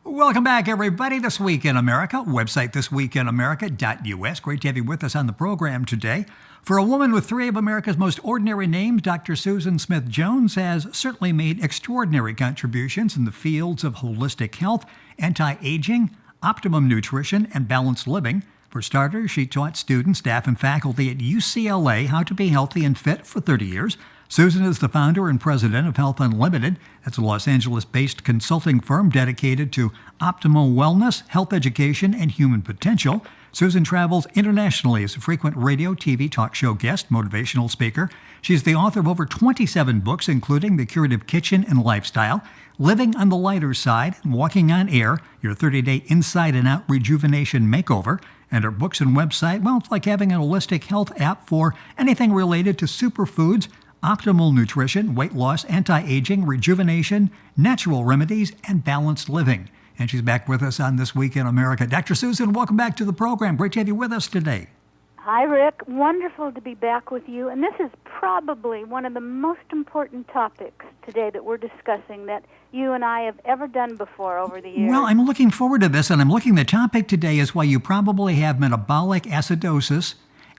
Welcome back, everybody. This Week in America, website thisweekinamerica.us. Great to have you with us on the program today. For a woman with three of America's most ordinary names, Dr. Susan Smith-Jones has certainly made extraordinary contributions in the fields of holistic health, anti-aging, optimum nutrition, and balanced living. For starters, she taught students, staff, and faculty at UCLA how to be healthy and fit for 30 years. Susan is the founder and president of Health Unlimited. That's a Los Angeles-based consulting firm dedicated to optimal wellness, health education, and human potential. Susan travels internationally as a frequent radio, TV, talk show guest, motivational speaker. She's the author of over 27 books, including The Curative Kitchen and Lifestyle, Living on the Lighter Side, and Walking on Air, your 30-day inside and out rejuvenation makeover. And her books and website, well, it's like having an holistic health app for anything related to superfoods, optimal nutrition, weight loss, anti-aging, rejuvenation, natural remedies, and balanced living. And she's back with us on This Week in America. Dr. Susan, welcome back to the program. Great to have you with us today. Hi, Rick. Wonderful to be back with you. And this is probably one of the most important topics today that we're discussing that you and I have ever done before over the years. Well, I'm looking forward to this, and I'm looking, the topic today is why you probably have metabolic acidosis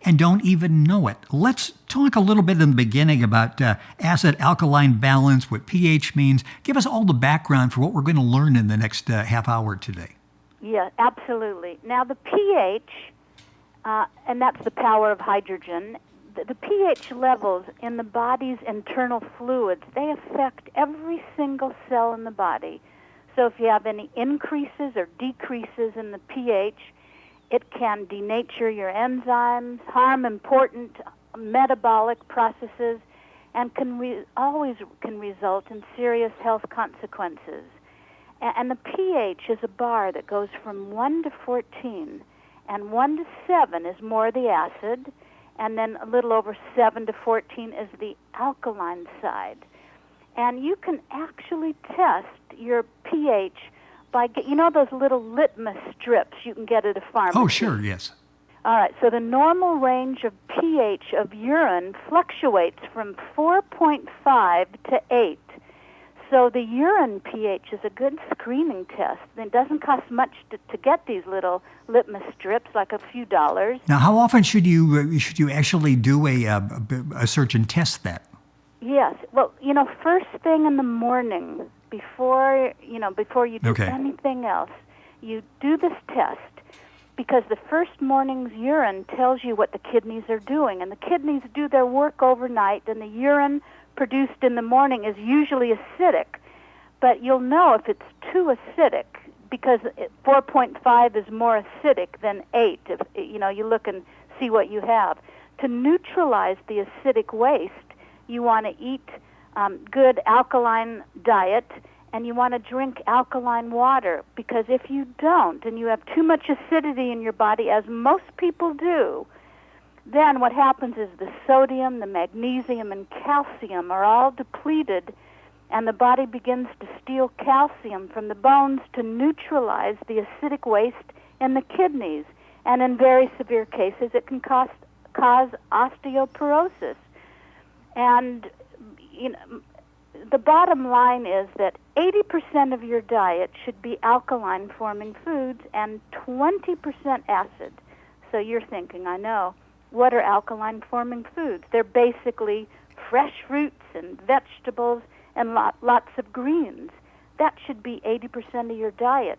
and don't even know it. Let's talk a little bit in the beginning about acid-alkaline balance, what pH means. Give us all the background for what we're going to learn in the next half hour today. Yeah, absolutely. Now, the pH, and that's the power of hydrogen, the pH levels in the body's internal fluids, they affect every single cell in the body. So if you have any increases or decreases in the pH, it can denature your enzymes, harm important metabolic processes, and always can result in serious health consequences. And the pH is a bar that goes from 1 to 14, and 1 to 7 is more the acid, and then a little over 7 to 14 is the alkaline side. And you can actually test your pH by, those little litmus strips you can get at a pharmacy? Oh, sure, yes. All right, so the normal range of pH of urine fluctuates from 4.5 to 8. So the urine pH is a good screening test. It doesn't cost much to get these little litmus strips, like a few dollars. Now, how often should you actually do a search and test that? Yes. Well, first thing in the morning, before you do anything else, you do this test, because the first morning's urine tells you what the kidneys are doing, and the kidneys do their work overnight, and the urine produced in the morning is usually acidic, but you'll know if it's too acidic, because 4.5 is more acidic than 8. If you look and see what you have. To neutralize the acidic waste, you want to eat good alkaline diet, and you want to drink alkaline water, because if you don't, and you have too much acidity in your body, as most people do, then what happens is the sodium, the magnesium, and calcium are all depleted, and the body begins to steal calcium from the bones to neutralize the acidic waste in the kidneys. And in very severe cases, it can cause osteoporosis. And the bottom line is that 80% of your diet should be alkaline-forming foods and 20% acid. So you're thinking, I know, what are alkaline-forming foods? They're basically fresh fruits and vegetables and lots of greens. That should be 80% of your diet.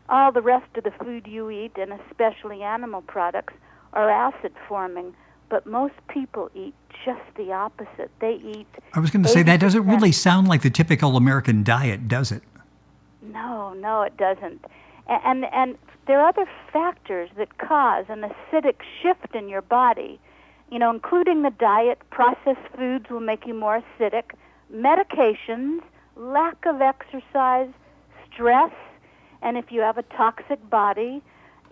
All the rest of the food you eat, and especially animal products, are acid-forming. But most people eat just the opposite. They eat... I was going to say, that doesn't really sound like the typical American diet, does it? No, it doesn't. And there are other factors that cause an acidic shift in your body, including the diet. Processed foods will make you more acidic. Medications, lack of exercise, stress, and if you have a toxic body,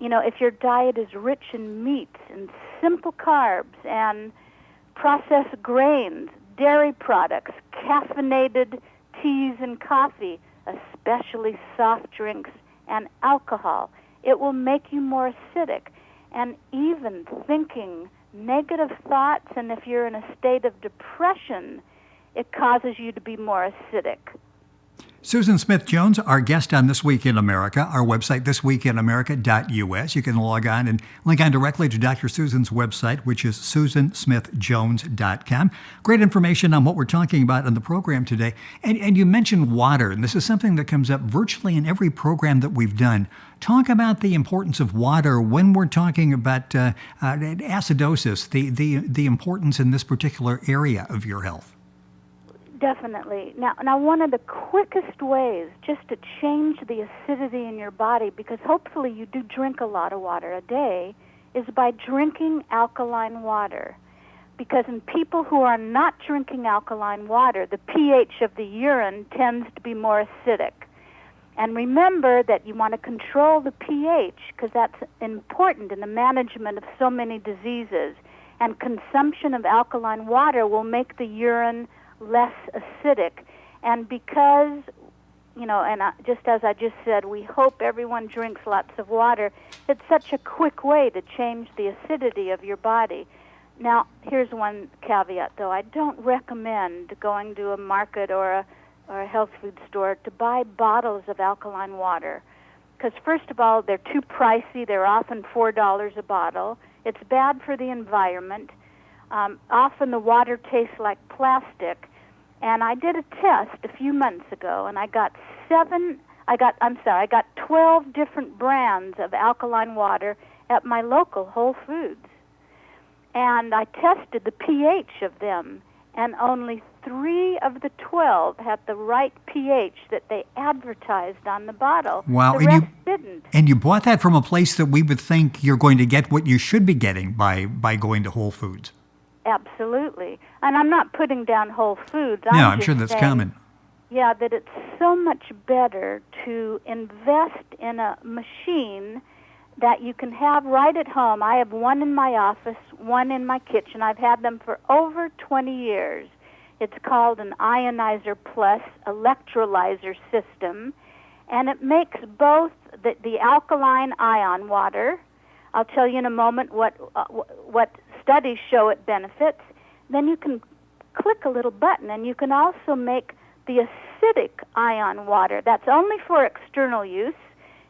if your diet is rich in meats and simple carbs and processed grains, dairy products, caffeinated teas and coffee, especially soft drinks and alcohol, it will make you more acidic. And even thinking negative thoughts, and if you're in a state of depression, it causes you to be more acidic. Susan Smith-Jones, our guest on This Week in America. Our website, thisweekinamerica.us. You can log on and link on directly to Dr. Susan's website, which is susansmithjones.com. Great information on what we're talking about in the program today. And you mentioned water, and this is something that comes up virtually in every program that we've done. Talk about the importance of water when we're talking about acidosis, the importance in this particular area of your health. Definitely. Now, one of the quickest ways just to change the acidity in your body, because hopefully you do drink a lot of water a day, is by drinking alkaline water. Because in people who are not drinking alkaline water, the pH of the urine tends to be more acidic. And remember that you want to control the pH because that's important in the management of so many diseases. And consumption of alkaline water will make the urine less acidic. And because, just as I just said, we hope everyone drinks lots of water, it's such a quick way to change the acidity of your body. Now, here's one caveat, though. I don't recommend going to a market or a health food store to buy bottles of alkaline water. Because, first of all, they're too pricey. They're often $4 a bottle. It's bad for the environment. Often the water tastes like plastic. And I did a test a few months ago, and I got 12 different brands of alkaline water at my local Whole Foods. And I tested the pH of them, and only 3 of the 12 had the right pH that they advertised on the bottle. Wow, the rest didn't. And you bought that from a place that we would think you're going to get what you should be getting by going to Whole Foods. Absolutely. And I'm not putting down Whole Foods. I'm sure that's common. Yeah, that it's so much better to invest in a machine that you can have right at home. I have one in my office, one in my kitchen. I've had them for over 20 years. It's called an Ionizer Plus electrolyzer system, and it makes both the alkaline ion water. I'll tell you in a moment what studies show it benefits. Then you can click a little button, and you can also make the acidic ion water. That's only for external use.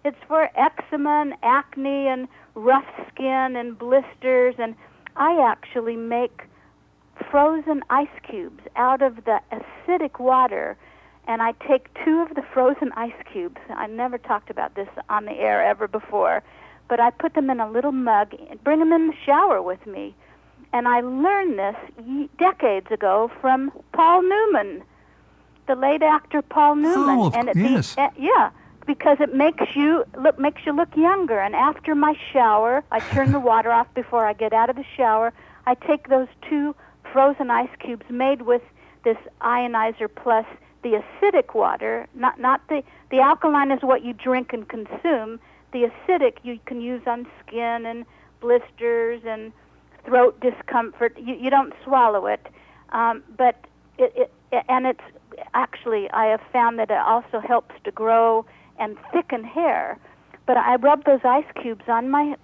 It's for eczema and acne and rough skin and blisters. And I actually make frozen ice cubes out of the acidic water. And I take 2 of the frozen ice cubes. I never talked about this on the air ever before. But I put them in a little mug and bring them in the shower with me. And I learned this decades ago from Paul Newman, the late actor Paul Newman. Oh, yes. Because it makes you look younger. And after my shower, I turn the water off before I get out of the shower. I take those 2 frozen ice cubes made with this Ionizer Plus, the acidic water, not the alkaline is what you drink and consume. The acidic you can use on skin and blisters and throat discomfort. You don't swallow it, but it's actually, I have found that it also helps to grow and thicken hair. But I rub those ice cubes on my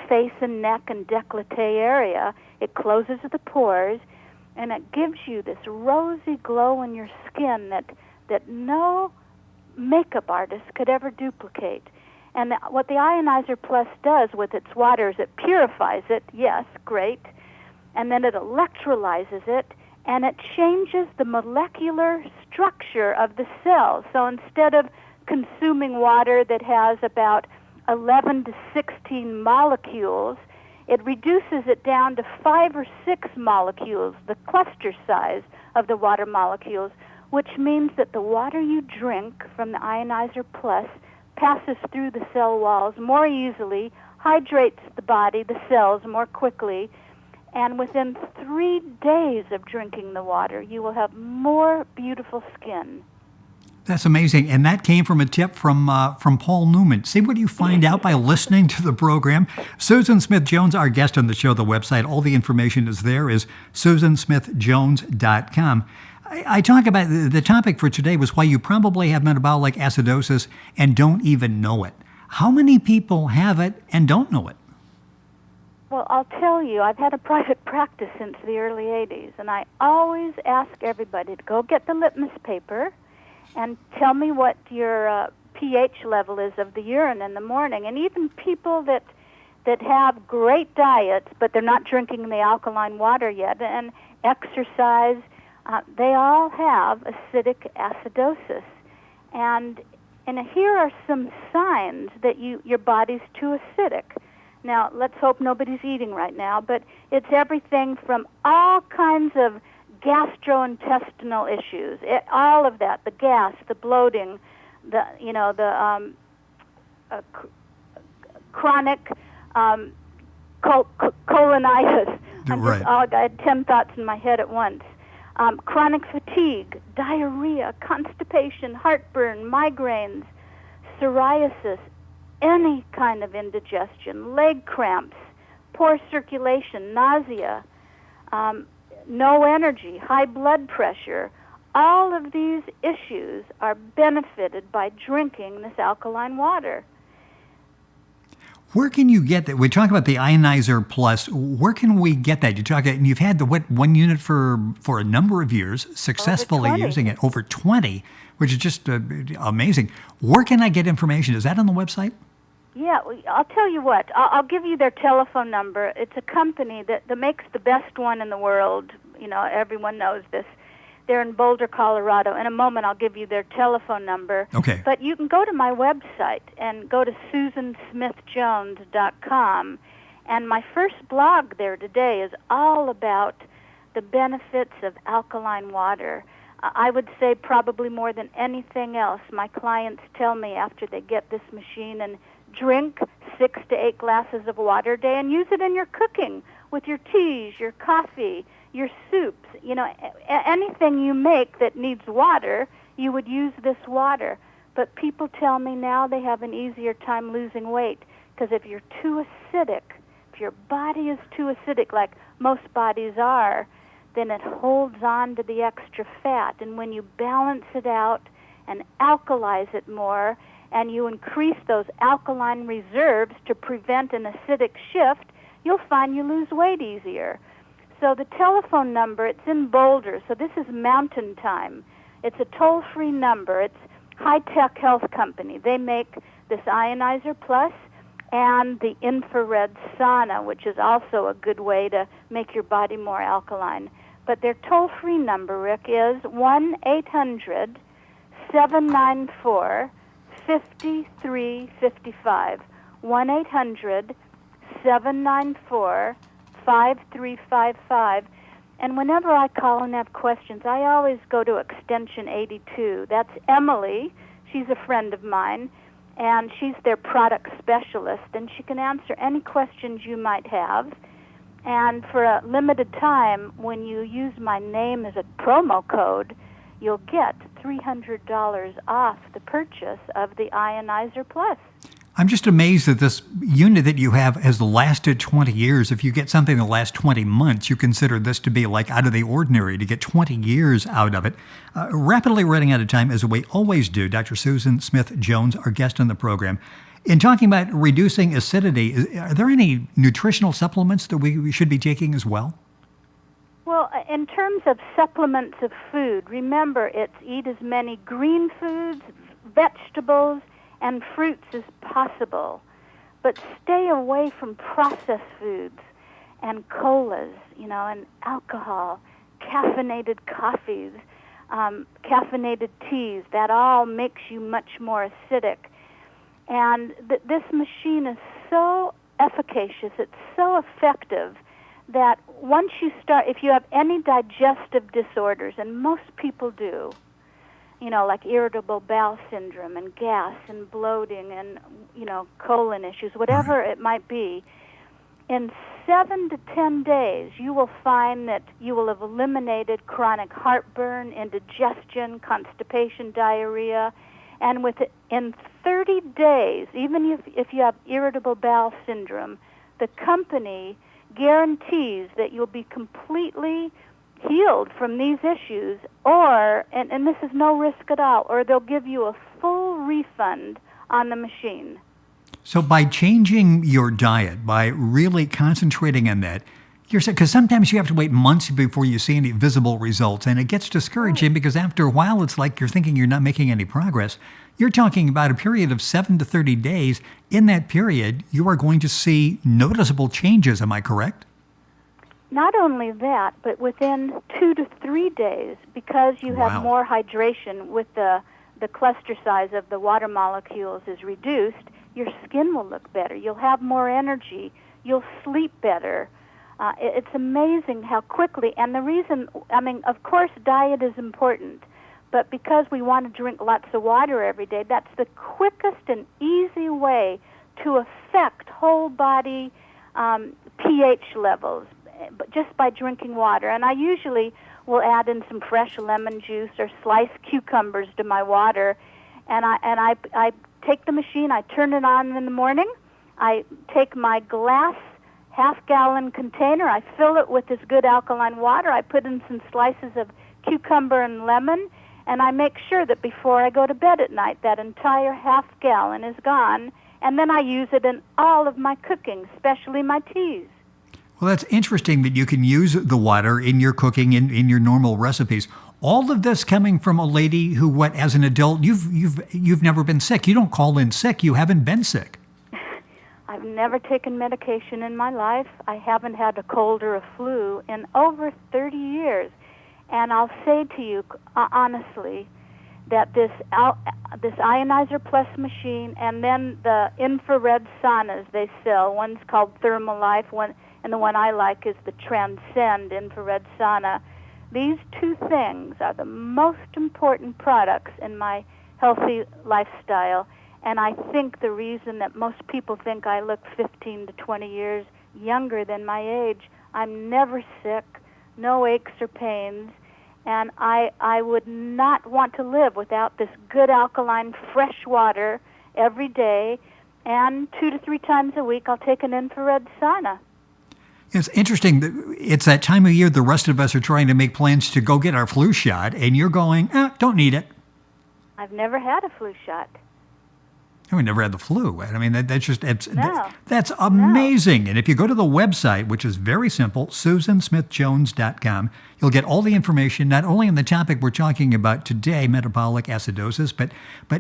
face and neck and décolleté area. It closes the pores, and it gives you this rosy glow in your skin that no makeup artist could ever duplicate. And what the Ionizer Plus does with its water is it purifies it, yes, great, and then it electrolyzes it, and it changes the molecular structure of the cells. So instead of consuming water that has about 11 to 16 molecules, it reduces it down to 5 or 6 molecules, the cluster size of the water molecules, which means that the water you drink from the Ionizer Plus passes through the cell walls more easily, hydrates the body, the cells, more quickly, and within 3 days of drinking the water, you will have more beautiful skin. That's amazing. And that came from a tip from Paul Newman. See what you find out by listening to the program. Susan Smith-Jones, our guest on the show, the website, all the information is there, is susansmithjones.com. I talk about the topic for today was why you probably have metabolic acidosis and don't even know it. How many people have it and don't know it? Well, I'll tell you, I've had a private practice since the early 80s, and I always ask everybody to go get the litmus paper and tell me what your pH level is of the urine in the morning. And even people that have great diets, but they're not drinking the alkaline water yet, and exercise, they all have acidic acidosis. And here are some signs that your body's too acidic. Now, let's hope nobody's eating right now, but it's everything from all kinds of gastrointestinal issues, all of that, the gas, the bloating, the chronic colonitis. I had 10 thoughts in my head at once. Chronic fatigue, diarrhea, constipation, heartburn, migraines, psoriasis, any kind of indigestion, leg cramps, poor circulation, nausea, no energy, high blood pressure. All of these issues are benefited by drinking this alkaline water. Where can you get that? We talk about the Ionizer Plus. Where can we get that? You've had the 1 unit for a number of years, successfully using it, over 20, which is just amazing. Where can I get information? Is that on the website? Yeah, I'll tell you what. I'll give you their telephone number. It's a company that makes the best one in the world. Everyone knows this. They're in Boulder, Colorado. In a moment, I'll give you their telephone number. Okay. But you can go to my website and go to SusanSmithJones.com. And my first blog there today is all about the benefits of alkaline water. I would say probably more than anything else, my clients tell me after they get this machine and drink 6 to 8 glasses of water a day and use it in your cooking with your teas, your coffee, your soups, anything you make that needs water, you would use this water. But people tell me now they have an easier time losing weight because if you're too acidic, if your body is too acidic like most bodies are, then it holds on to the extra fat. And when you balance it out and alkalize it more, and you increase those alkaline reserves to prevent an acidic shift, you'll find you lose weight easier. So the telephone number, it's in Boulder, so this is mountain time. It's a toll-free number. It's High Tech Health Company. They make this Ionizer Plus and the infrared sauna, which is also a good way to make your body more alkaline. But their toll-free number, Rick, is 1-800-794-5355. 1-800-794-5355. And whenever I call and have questions, I always go to extension 82. That's Emily. She's a friend of mine, and she's their product specialist, and she can answer any questions you might have. And for a limited time, when you use my name as a promo code, you'll get $300 off the purchase of the Ionizer Plus. I'm just amazed that this unit that you have has lasted 20 years. If you get something that lasts 20 months, you consider this to be like out of the ordinary. To get 20 years out of it. Rapidly running out of time, as we always do, Dr. Susan Smith-Jones, our guest on the program. In talking about reducing acidity, are there any nutritional supplements that we should be taking as well? Well, in terms of supplements of food, remember it's eat as many green foods, vegetables, and fruits as possible. But stay away from processed foods and colas, and alcohol, caffeinated coffees, caffeinated teas. That all makes you much more acidic. And this machine is so efficacious, it's so effective, that once you start, if you have any digestive disorders, and most people do, like irritable bowel syndrome and gas and bloating and, colon issues, whatever it might be, in 7 to 10 days, you will find that you will have eliminated chronic heartburn, indigestion, constipation, diarrhea, and in 30 days, even if you have irritable bowel syndrome, the company guarantees that you'll be completely healed from these issues, and this is no risk at all, or they'll give you a full refund on the machine. So by changing your diet, by really concentrating on that, You're saying, because sometimes you have to wait months before you see any visible results, and it gets discouraging because after a while it's like you're thinking you're not making any progress. You're talking about a period of 7 to 30 days. In that period, you are going to see noticeable changes. Am I correct? Not only that, but within 2 to 3 days, because you have more hydration with the cluster size of the water molecules is reduced, your skin will look better. You'll have more energy. You'll sleep better. It's amazing how quickly, and the reason, I mean, of course, diet is important, but because we want to drink lots of water every day, that's the quickest and easy way to affect whole body pH levels, but just by drinking water. And I usually will add in some fresh lemon juice or sliced cucumbers to my water, and I take the machine, I turn it on in the morning, I take my glass half-gallon container, I fill it with this good alkaline water, I put in some slices of cucumber and lemon, and I make sure that before I go to bed at night, that entire half-gallon is gone, and then I use it in all of my cooking, especially my teas. Well, that's interesting that you can use the water in your cooking, in your normal recipes. All of this coming from a lady who, as an adult, you've never been sick. You don't call in sick. You haven't been sick. I've never taken medication in my life. I haven't had a cold or a flu in over 30 years. And I'll say to you, honestly, that this Ionizer Plus machine and then the infrared saunas they sell, one's called Thermalife, and the one I like is the Transcend infrared sauna. These two things are the most important products in my healthy lifestyle. And I think the reason that most people think I look 15 to 20 years younger than my age, I'm never sick, no aches or pains, and I would not want to live without this good alkaline fresh water every day, and 2 to 3 times a week I'll take an infrared sauna. It's interesting. It's that time of year the rest of us are trying to make plans to go get our flu shot, and you're going, don't need it. I've never had a flu shot. We never had the flu. I mean, that's amazing. No. And if you go to the website, which is very simple, SusanSmithJones.com, you'll get all the information, not only on the topic we're talking about today, metabolic acidosis, but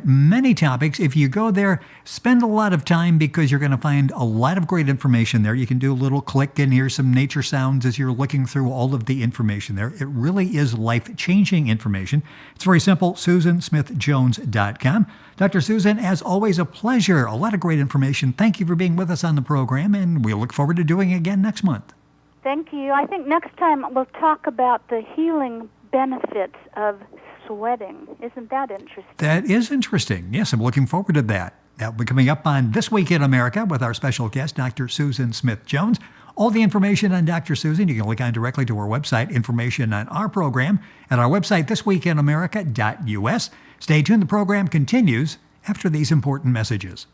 many topics. If you go there, spend a lot of time because you're going to find a lot of great information there. You can do a little click and hear some nature sounds as you're looking through all of the information there. It really is life-changing information. It's very simple, SusanSmithJones.com. Dr. Susan, as always, a pleasure. A lot of great information. Thank you for being with us on the program, and we look forward to doing it again next month. Thank you. I think next time we'll talk about the healing benefits of sweating. Isn't that interesting? That is interesting. Yes, I'm looking forward to that. That will be coming up on This Week in America with our special guest, Dr. Susan Smith-Jones. All the information on Dr. Susan, you can look on directly to our website, information on our program at our website, thisweekinamerica.us. Stay tuned. The program continues after these important messages.